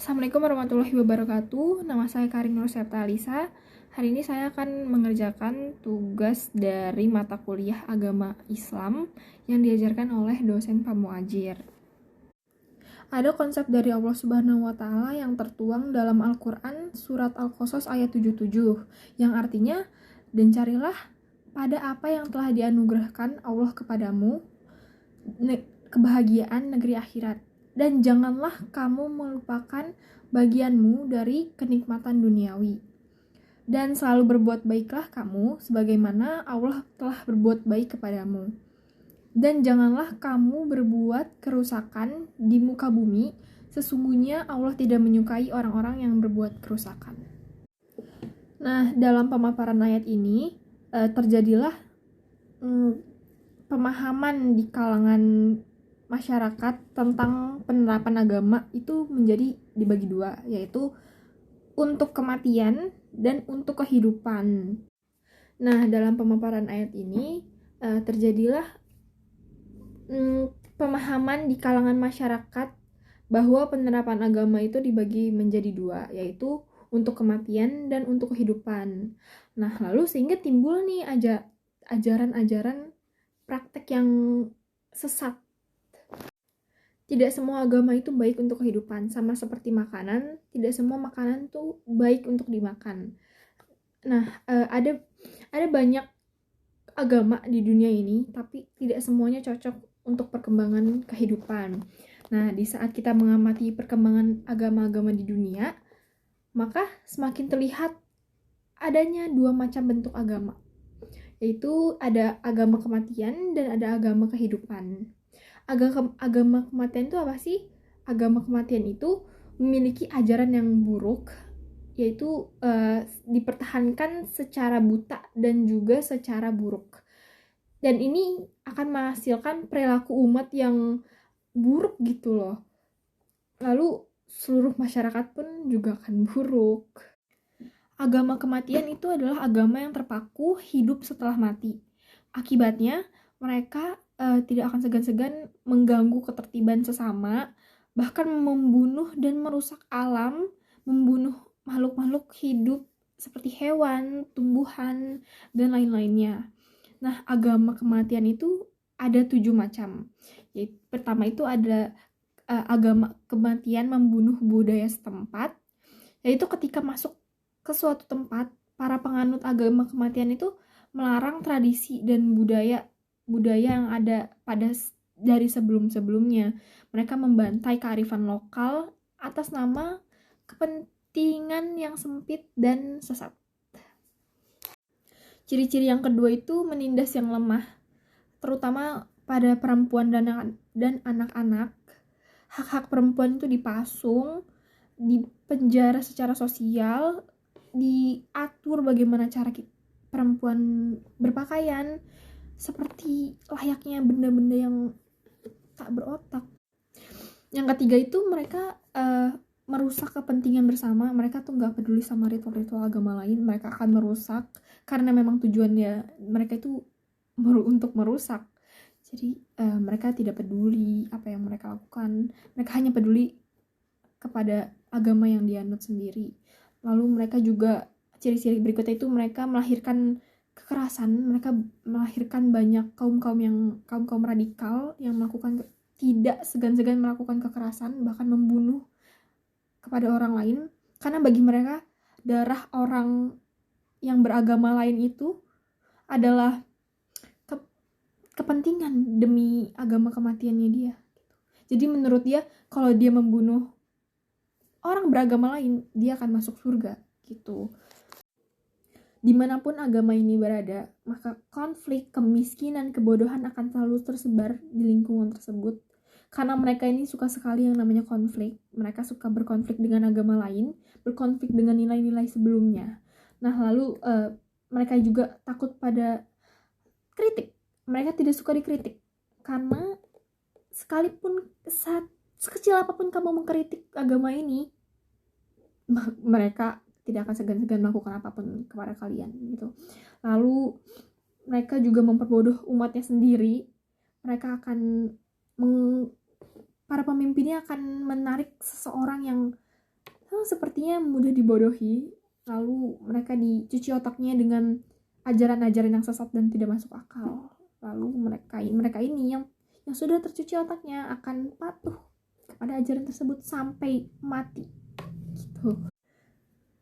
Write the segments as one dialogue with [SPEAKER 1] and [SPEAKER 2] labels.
[SPEAKER 1] Assalamualaikum warahmatullahi wabarakatuh. Nama saya Karin Nur Septa Alisa. Hari ini saya akan mengerjakan tugas dari mata kuliah agama Islam yang diajarkan oleh dosen Pak Muajir. Ada konsep dari Allah Subhanahu wa Ta'ala yang tertuang dalam Al-Quran surat Al-Qasas ayat 77, yang artinya, "Dan carilah pada apa yang telah dianugerahkan Allah kepadamu, kebahagiaan negeri akhirat. Dan janganlah kamu melupakan bagianmu dari kenikmatan duniawi. Dan selalu berbuat baiklah kamu, sebagaimana Allah telah berbuat baik kepadamu. Dan janganlah kamu berbuat kerusakan di muka bumi, sesungguhnya Allah tidak menyukai orang-orang yang berbuat kerusakan." Nah, dalam pemaparan ayat ini, terjadilah pemahaman di kalangan masyarakat tentang penerapan agama itu menjadi dibagi dua, yaitu untuk kematian dan untuk kehidupan. Nah, dalam pemaparan ayat ini terjadilah pemahaman di kalangan masyarakat bahwa penerapan agama itu dibagi menjadi dua, yaitu untuk kematian dan untuk kehidupan. Nah, lalu sehingga timbul nih ajaran-ajaran praktek yang sesat. Tidak semua agama itu baik untuk kehidupan, sama seperti makanan, tidak semua makanan tuh baik untuk dimakan. Nah, ada banyak agama di dunia ini, tapi tidak semuanya cocok untuk perkembangan kehidupan. Nah, di saat kita mengamati perkembangan agama-agama di dunia, maka semakin terlihat adanya dua macam bentuk agama, yaitu ada agama kematian dan ada agama kehidupan. Agama kematian itu apa sih? Agama kematian itu memiliki ajaran yang buruk, yaitu dipertahankan secara buta dan juga secara buruk. Dan ini akan menghasilkan perilaku umat yang buruk gitu loh. Lalu seluruh masyarakat pun juga akan buruk. Agama kematian itu adalah agama yang terpaku hidup setelah mati. Akibatnya, mereka tidak akan segan-segan mengganggu ketertiban sesama, bahkan membunuh dan merusak alam, membunuh makhluk-makhluk hidup seperti hewan, tumbuhan, dan lain-lainnya. Nah, agama kematian itu ada 7 macam. Pertama itu ada agama kematian membunuh budaya setempat, yaitu ketika masuk ke suatu tempat, para penganut agama kematian itu melarang tradisi dan budaya yang ada dari sebelum-sebelumnya. Mereka membantai kearifan lokal atas nama kepentingan yang sempit dan sesat. Ciri-ciri yang kedua itu menindas yang lemah, terutama pada perempuan dan anak-anak. Hak-hak perempuan itu dipasung, dipenjara secara sosial, diatur bagaimana cara perempuan berpakaian, seperti layaknya benda-benda yang tak berotak. Yang ketiga itu mereka merusak kepentingan bersama. Mereka tuh gak peduli sama ritual-ritual agama lain. Mereka akan merusak karena memang tujuannya mereka itu untuk merusak. Jadi mereka tidak peduli apa yang mereka lakukan. Mereka hanya peduli kepada agama yang dianut sendiri. Lalu mereka juga, ciri-ciri berikutnya itu mereka melahirkan kekerasan. Mereka melahirkan banyak kaum radikal yang melakukan, tidak segan-segan melakukan kekerasan, bahkan membunuh kepada orang lain, karena bagi mereka darah orang yang beragama lain itu adalah kepentingan demi agama kematiannya dia. Jadi menurut dia, kalau dia membunuh orang beragama lain, dia akan masuk surga gitu. Dimanapun agama ini berada, maka konflik, kemiskinan, kebodohan akan selalu tersebar di lingkungan tersebut. Karena mereka ini suka sekali yang namanya konflik. Mereka suka berkonflik dengan agama lain, berkonflik dengan nilai-nilai sebelumnya. Nah, lalu mereka juga takut pada kritik. Mereka tidak suka dikritik. Karena sekalipun sekecil apapun kamu mengkritik agama ini, mereka tidak akan segan-segan melakukan apapun kepada kalian gitu. Lalu mereka juga memperbodoh umatnya sendiri. Mereka akan para pemimpinnya akan menarik seseorang yang sepertinya mudah dibodohi, lalu mereka dicuci otaknya dengan ajaran-ajaran yang sesat dan tidak masuk akal. Lalu mereka ini yang sudah tercuci otaknya akan patuh kepada ajaran tersebut sampai mati gitu.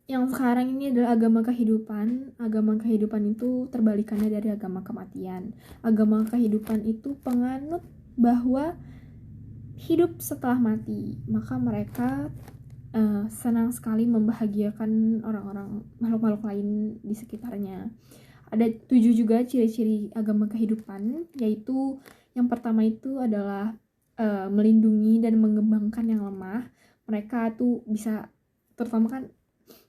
[SPEAKER 1] Yang sekarang ini adalah agama kehidupan. Agama kehidupan itu terbalikannya dari agama kematian. Agama kehidupan itu penganut bahwa hidup setelah mati, maka mereka senang sekali membahagiakan orang-orang, makhluk-makhluk lain di sekitarnya. Ada 7 juga ciri-ciri agama kehidupan, yaitu yang pertama itu adalah melindungi dan mengembangkan yang lemah. Mereka tuh bisa, terutama kan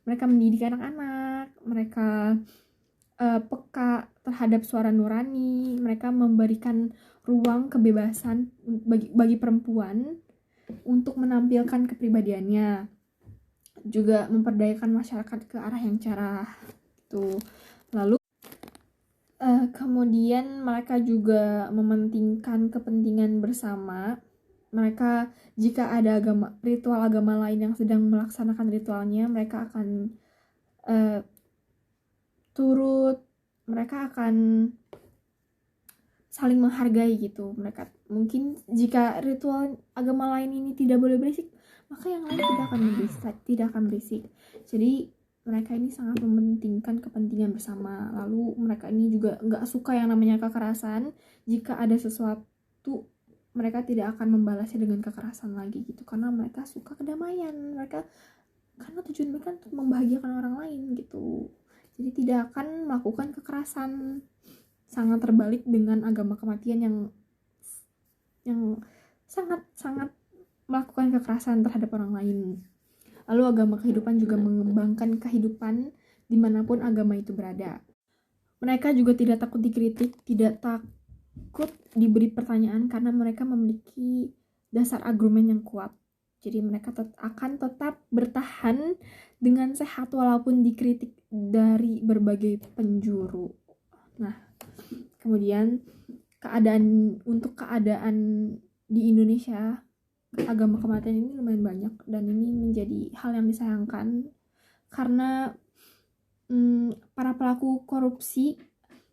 [SPEAKER 1] mereka mendidik anak-anak, mereka peka terhadap suara nurani, mereka memberikan ruang kebebasan bagi perempuan untuk menampilkan kepribadiannya, juga memperdayakan masyarakat ke arah yang cerah gitu. Lalu kemudian mereka juga mementingkan kepentingan bersama. Mereka, jika ada ritual agama lain yang sedang melaksanakan ritualnya, mereka akan turut, mereka akan saling menghargai gitu. Mereka mungkin jika ritual agama lain ini tidak boleh berisik, maka yang lain tidak akan berisik. Jadi mereka ini sangat mementingkan kepentingan bersama. Lalu mereka ini juga nggak suka yang namanya kekerasan. Jika ada sesuatu, mereka tidak akan membalasnya dengan kekerasan lagi gitu, karena mereka suka kedamaian. Karena tujuan mereka untuk membahagiakan orang lain gitu. Jadi tidak akan melakukan kekerasan. Sangat terbalik dengan agama kematian yang sangat melakukan kekerasan terhadap orang lain. Lalu agama kehidupan juga mengembangkan kehidupan dimanapun agama itu berada. Mereka juga tidak takut dikritik, tidak takut diberi pertanyaan, karena mereka memiliki dasar argumen yang kuat. Jadi mereka akan tetap bertahan dengan sehat walaupun dikritik dari berbagai penjuru. Nah, kemudian keadaan di Indonesia, agama kematian ini lumayan banyak, dan ini menjadi hal yang disayangkan karena para pelaku korupsi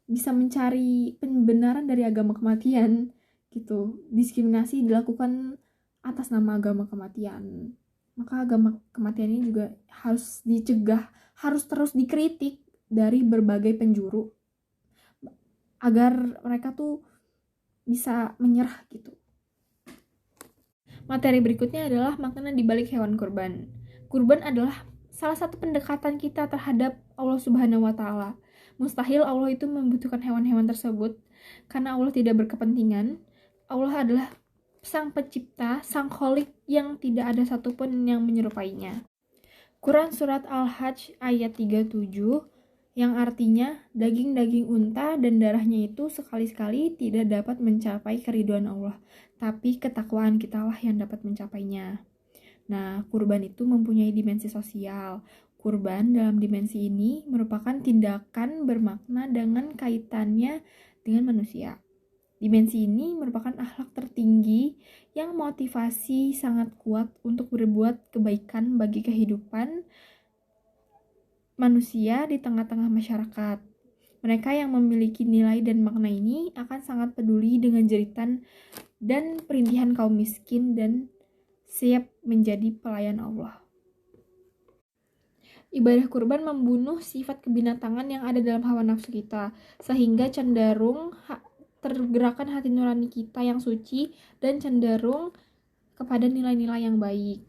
[SPEAKER 1] bisa mencari pembenaran dari agama kematian gitu. Diskriminasi dilakukan atas nama agama kematian. Maka agama kematian ini juga harus dicegah, harus terus dikritik dari berbagai penjuru agar mereka tuh bisa menyerah gitu. Materi berikutnya adalah makna di balik hewan kurban. Kurban adalah salah satu pendekatan kita terhadap Allah Subhanahu wa Ta'ala. Mustahil Allah itu membutuhkan hewan-hewan tersebut, karena Allah tidak berkepentingan. Allah adalah sang pencipta, sang kholik yang tidak ada satupun yang menyerupainya. Quran Surat Al-Hajj ayat 37, yang artinya daging-daging unta dan darahnya itu sekali-sekali tidak dapat mencapai keridhaan Allah, tapi ketakwaan kitalah yang dapat mencapainya. Nah, kurban itu mempunyai dimensi sosial. Kurban dalam dimensi ini merupakan tindakan bermakna dengan kaitannya dengan manusia. Dimensi ini merupakan akhlak tertinggi yang motivasi sangat kuat untuk berbuat kebaikan bagi kehidupan manusia di tengah-tengah masyarakat. Mereka yang memiliki nilai dan makna ini akan sangat peduli dengan jeritan dan perintihan kaum miskin dan siap menjadi pelayan Allah. Ibadah kurban membunuh sifat kebinatangan yang ada dalam hawa nafsu kita, sehingga cenderung tergerakkan hati nurani kita yang suci dan cenderung kepada nilai-nilai yang baik.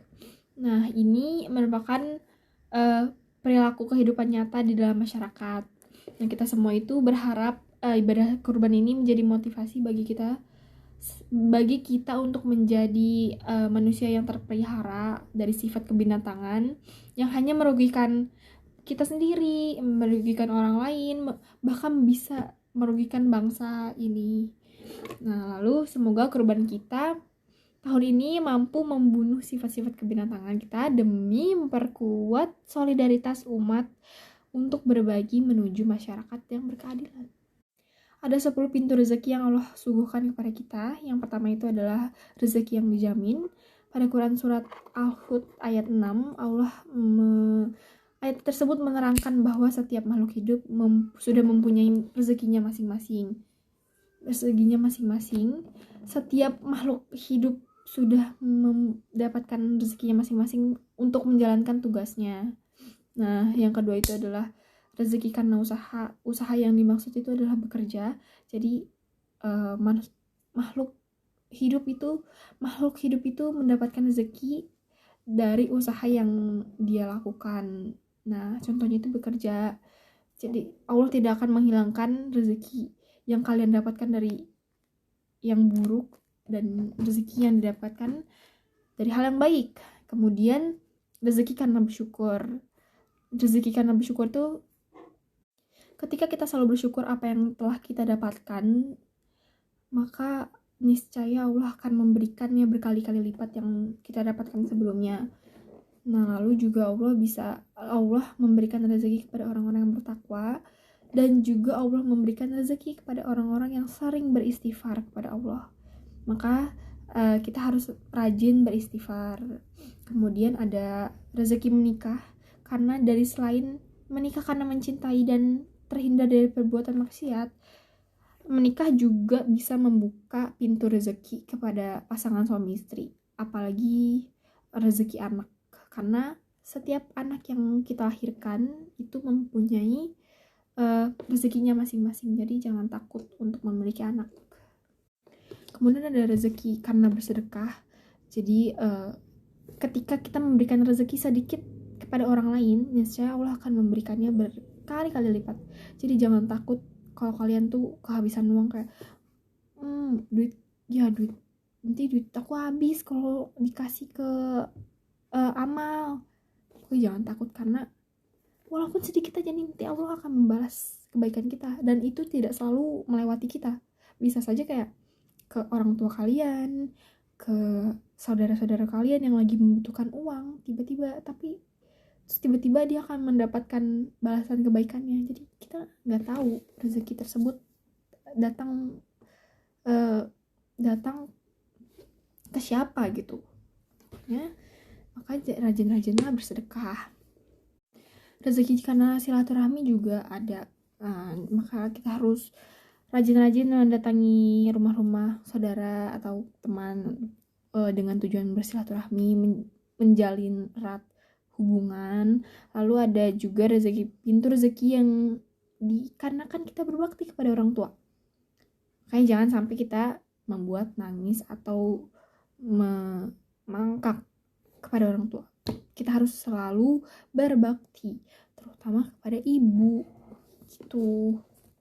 [SPEAKER 1] Nah, ini merupakan perilaku kehidupan nyata di dalam masyarakat. Dan kita semua itu berharap ibadah kurban ini menjadi motivasi bagi kita untuk menjadi manusia yang terpelihara dari sifat kebinatangan yang hanya merugikan kita sendiri, merugikan orang lain, bahkan bisa merugikan bangsa ini. Nah, lalu semoga kurban kita tahun ini mampu membunuh sifat-sifat kebinatangan kita demi memperkuat solidaritas umat untuk berbagi menuju masyarakat yang berkeadilan. Ada 10 pintu rezeki yang Allah suguhkan kepada kita. Yang pertama itu adalah rezeki yang dijamin. pada Quran surat Al-Hud ayat 6, ayat tersebut menerangkan bahwa setiap makhluk hidup sudah mempunyai rezekinya masing-masing. Setiap makhluk hidup sudah mendapatkan rezekinya masing-masing untuk menjalankan tugasnya. Nah, yang kedua itu adalah rezeki karena usaha. Usaha yang dimaksud itu adalah bekerja. Jadi makhluk hidup itu mendapatkan rezeki dari usaha yang dia lakukan. Nah, contohnya itu bekerja. Jadi Allah tidak akan menghilangkan rezeki yang kalian dapatkan dari yang buruk dan rezeki yang didapatkan dari hal yang baik. Kemudian rezeki karena bersyukur. Rezeki karena bersyukur tuh ketika kita selalu bersyukur apa yang telah kita dapatkan, maka niscaya Allah akan memberikannya berkali-kali lipat yang kita dapatkan sebelumnya. Nah, lalu juga Allah memberikan rezeki kepada orang-orang yang bertakwa, dan juga Allah memberikan rezeki kepada orang-orang yang sering beristighfar kepada Allah. Maka kita harus rajin beristighfar. Kemudian ada rezeki menikah, karena dari selain menikah karena mencintai dan terhindar dari perbuatan maksiat, menikah juga bisa membuka pintu rezeki kepada pasangan suami istri, apalagi rezeki anak, karena setiap anak yang kita lahirkan itu mempunyai rezekinya masing-masing. Jadi jangan takut untuk memiliki anak. Kemudian ada rezeki karena bersedekah. Jadi ketika kita memberikan rezeki sedikit kepada orang lain, niscaya Allah akan memberikannya berkali-kali lipat. Jadi jangan takut kalau kalian tuh kehabisan uang, kayak duit aku habis kalau dikasih ke amal. Pokoknya jangan takut, karena walaupun sedikit aja nanti Allah akan membalas kebaikan kita, dan itu tidak selalu melewati kita. Bisa saja kayak ke orang tua kalian, ke saudara-saudara kalian yang lagi membutuhkan uang tiba-tiba dia akan mendapatkan balasan kebaikannya. Jadi kita nggak tahu rezeki tersebut datang ke siapa gitu ya. Maka rajin-rajinlah bersedekah. Rezeki karena silaturahmi juga ada. Maka kita harus rajin-rajin mendatangi rumah-rumah saudara atau teman dengan tujuan bersilaturahmi, menjalin erat hubungan. Lalu ada juga pintu rezeki yang dikarenakan kita berbakti kepada orang tua. Makanya jangan sampai kita membuat nangis atau mangkak kepada orang tua. Kita harus selalu berbakti, terutama kepada ibu gitu.